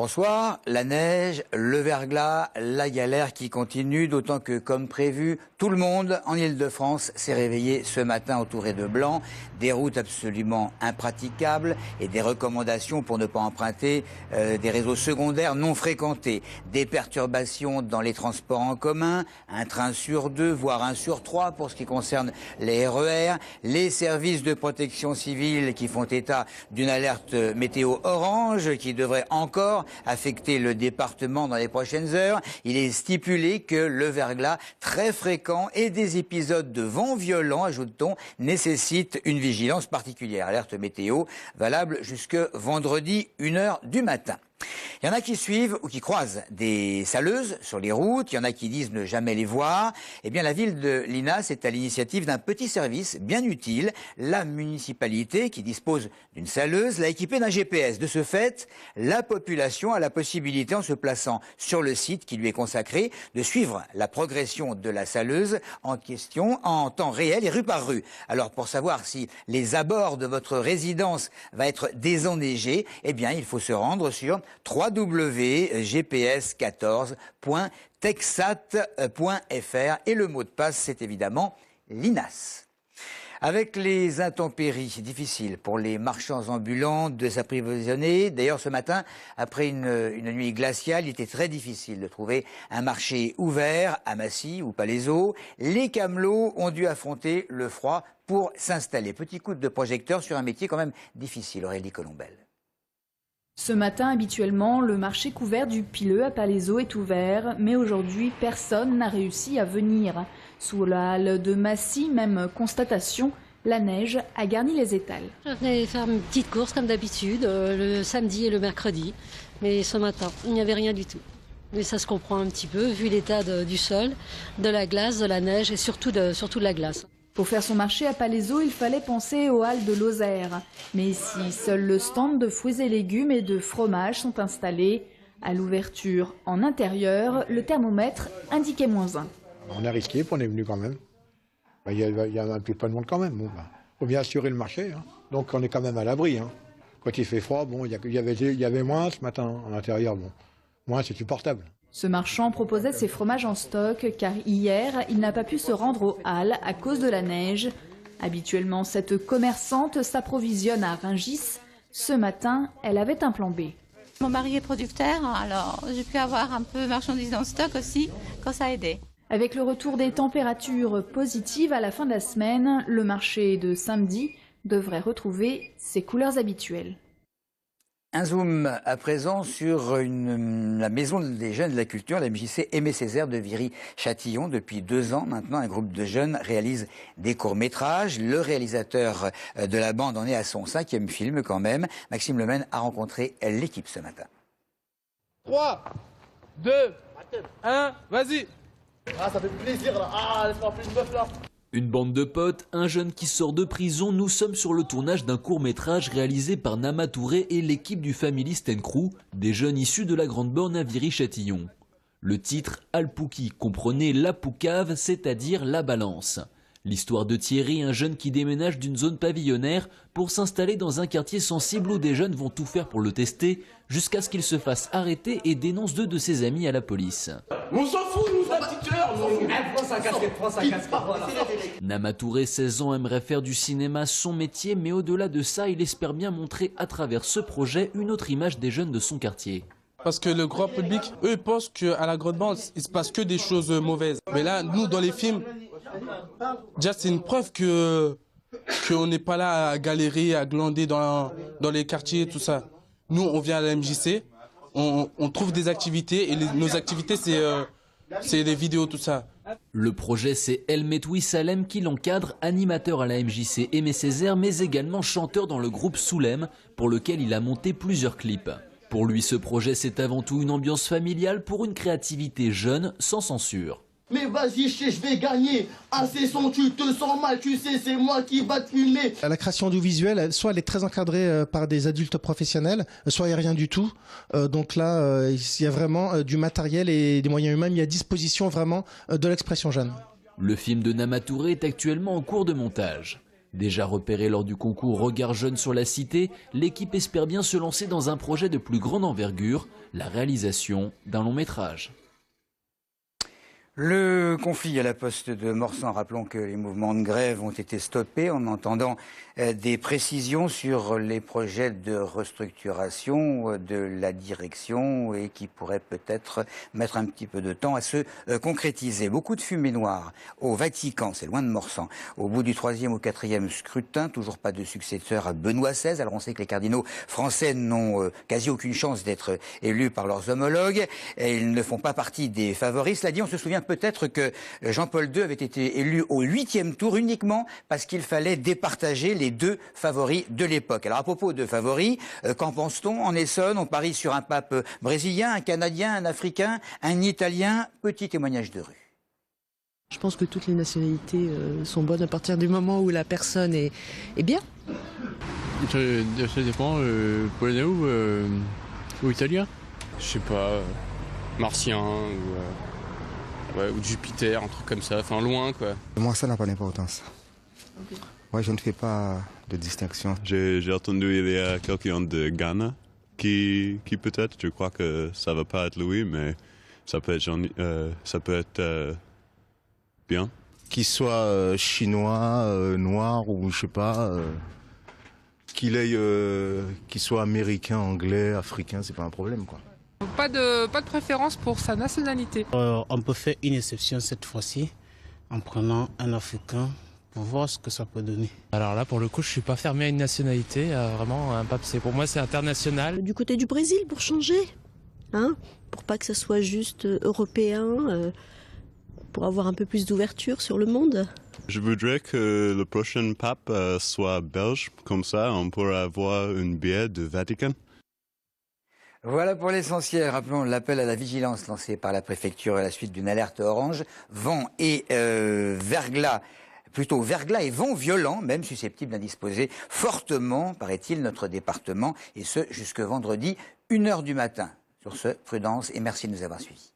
Bonsoir, la neige, le verglas, la galère qui continue, d'autant que, comme prévu, tout le monde en Île-de-France s'est réveillé ce matin entouré de blanc, des routes absolument impraticables et des recommandations pour ne pas emprunter des réseaux secondaires non fréquentés, des perturbations dans les transports en commun, un train sur deux, voire un sur trois pour ce qui concerne les RER, les services de protection civile qui font état d'une alerte météo orange qui devrait encore affecter le département dans les prochaines heures. Il est stipulé que le verglas très fréquent et des épisodes de vent violent, ajoute-t-on, nécessitent une vigilance particulière. Alerte météo valable jusque vendredi 1h du matin. Il y en a qui suivent ou qui croisent des saleuses sur les routes, il y en a qui disent ne jamais les voir. Eh bien, la ville de Linas est à l'initiative d'un petit service bien utile. La municipalité, qui dispose d'une saleuse, l'a équipée d'un GPS. De ce fait, la population a la possibilité, en se plaçant sur le site qui lui est consacré, de suivre la progression de la saleuse en question en temps réel et rue par rue. Alors, pour savoir si les abords de votre résidence va être désenneigés, eh bien, il faut se rendre sur www.gps14.texat.fr et le mot de passe, c'est évidemment Linas. Avec les intempéries difficiles pour les marchands ambulants de s'approvisionner. D'ailleurs, ce matin, après une nuit glaciale, il était très difficile de trouver un marché ouvert à Massy ou Palaiseau. Les camelots ont dû affronter le froid pour s'installer. Petit coup de projecteur sur un métier quand même difficile, Aurélie Colombel. Ce matin, habituellement, le marché couvert du Pileux à Palaiseau est ouvert, mais aujourd'hui, personne n'a réussi à venir. Sous la halle de Massy, même constatation, la neige a garni les étals. Je venais faire une petite course comme d'habitude, le samedi et le mercredi, mais ce matin, il n'y avait rien du tout. Mais ça se comprend un petit peu, vu l'état du sol, de la glace, de la neige et surtout de la glace. Pour faire son marché à Palaiseau, il fallait penser aux halles de Lozère. Mais ici, seul le stand de fruits et légumes et de fromage sont installés. À l'ouverture en intérieur, le thermomètre indiquait -1. On a risqué, puis on est venu quand même. Il y a un peu pas de monde quand même. Bon, faut bien assurer le marché. Hein. Donc on est quand même à l'abri. Hein. Quand il fait froid, bon, il y avait moins ce matin en intérieur. Bon, moins c'est supportable. Ce marchand proposait ses fromages en stock car hier, il n'a pas pu se rendre aux halles à cause de la neige. Habituellement, cette commerçante s'approvisionne à Rungis. Ce matin, elle avait un plan B. Mon mari est producteur, alors j'ai pu avoir un peu marchandises en stock aussi, quand ça a aidé. Avec le retour des températures positives à la fin de la semaine, le marché de samedi devrait retrouver ses couleurs habituelles. Un zoom à présent sur la Maison des Jeunes de la Culture, la MJC Aimé Césaire de Viry-Châtillon. Depuis 2 ans maintenant, un groupe de jeunes réalise des courts-métrages. Le réalisateur de la bande en est à son 5e film quand même. Maxime Lemaine a rencontré l'équipe ce matin. 3, 2, 1, vas-y. Ah, ça fait plaisir là. Ah, laisse-moi appeler une meuf là. Une bande de potes, un jeune qui sort de prison, nous sommes sur le tournage d'un court-métrage réalisé par Nama Touré et l'équipe du Family Sten Crew, des jeunes issus de la Grande Borne à Viry-Châtillon. Le titre, Alpouki, comprenait la poucave, c'est-à-dire la balance. L'histoire de Thierry, un jeune qui déménage d'une zone pavillonnaire pour s'installer dans un quartier sensible où des jeunes vont tout faire pour le tester, jusqu'à ce qu'il se fasse arrêter et dénonce 2 de ses amis à la police. On s'en fout, nous, la petite heure. Prends sa casquette. Nama Touré, 16 ans, aimerait faire du cinéma son métier, mais au-delà de ça, il espère bien montrer à travers ce projet une autre image des jeunes de son quartier. Parce que le grand public, eux, pensent qu'à la Grande Borne, il se passe que des choses mauvaises. Mais là, nous, dans les films, déjà, c'est une preuve qu'on n'est pas là à galérer, à glander dans les quartiers, tout ça. Nous, on vient à la MJC, on trouve des activités, et nos activités, c'est les vidéos, tout ça. Le projet, c'est El Metoui Salem qui l'encadre, animateur à la MJC Aimé Césaire, mais également chanteur dans le groupe Soulem, pour lequel il a monté plusieurs clips. Pour lui, ce projet, c'est avant tout une ambiance familiale pour une créativité jeune, sans censure. Mais vas-y, je vais gagner. Assez son, tu te sens mal, tu sais, c'est moi qui va te filmer. La création audiovisuelle, soit elle est très encadrée par des adultes professionnels, soit il n'y a rien du tout. Donc là, il y a vraiment du matériel et des moyens humains mis à disposition vraiment de l'expression jeune. Le film de Nama Touré est actuellement en cours de montage. Déjà repérée lors du concours Regard Jeune sur la Cité, l'équipe espère bien se lancer dans un projet de plus grande envergure, la réalisation d'un long métrage. Le conflit à la poste de Morsan, rappelons que les mouvements de grève ont été stoppés en entendant des précisions sur les projets de restructuration de la direction et qui pourraient peut-être mettre un petit peu de temps à se concrétiser. Beaucoup de fumée noire au Vatican, c'est loin de Morsan. Au bout du 3e ou 4e scrutin, toujours pas de successeur à Benoît XVI. Alors on sait que les cardinaux français n'ont quasi aucune chance d'être élus par leurs homologues. Et ils ne font pas partie des favoris. Cela dit, on se souvient peut-être que Jean-Paul II avait été élu au 8e tour uniquement parce qu'il fallait départager les deux favoris de l'époque. Alors à propos de favoris, qu'en pense-t-on en Essonne? On parie sur un pape brésilien, un Canadien, un Africain, un Italien. Petit témoignage de rue. Je pense que toutes les nationalités sont bonnes à partir du moment où la personne est bien. Ça dépend, polonais ou italien? Je sais pas, martien ou Jupiter, un truc comme ça, enfin loin quoi. Moi ça n'a pas d'importance. Okay. Moi je ne fais pas de distinction. J'ai entendu il y a quelqu'un de Ghana qui peut-être, je crois que ça va pas être lui, mais ça peut être bien. Qu'il soit chinois, noir ou je sais pas, qu'il soit américain, anglais, africain, c'est pas un problème quoi. Pas de préférence pour sa nationalité. On peut faire une exception cette fois-ci en prenant un Africain pour voir ce que ça peut donner. Alors là, pour le coup, je suis pas fermé à une nationalité. Vraiment, un pape, pour moi, c'est international. Du côté du Brésil, pour changer, hein, pour pas que ça soit juste européen, pour avoir un peu plus d'ouverture sur le monde. Je voudrais que le prochain pape soit belge, comme ça, on pourrait avoir une biais du Vatican. Voilà pour l'essentiel. Rappelons l'appel à la vigilance lancé par la préfecture à la suite d'une alerte orange. Vent et verglas, plutôt verglas et vent violent, même susceptibles d'indisposer fortement, paraît-il, notre département, et ce jusque vendredi, 1h du matin. Sur ce, prudence et merci de nous avoir suivis.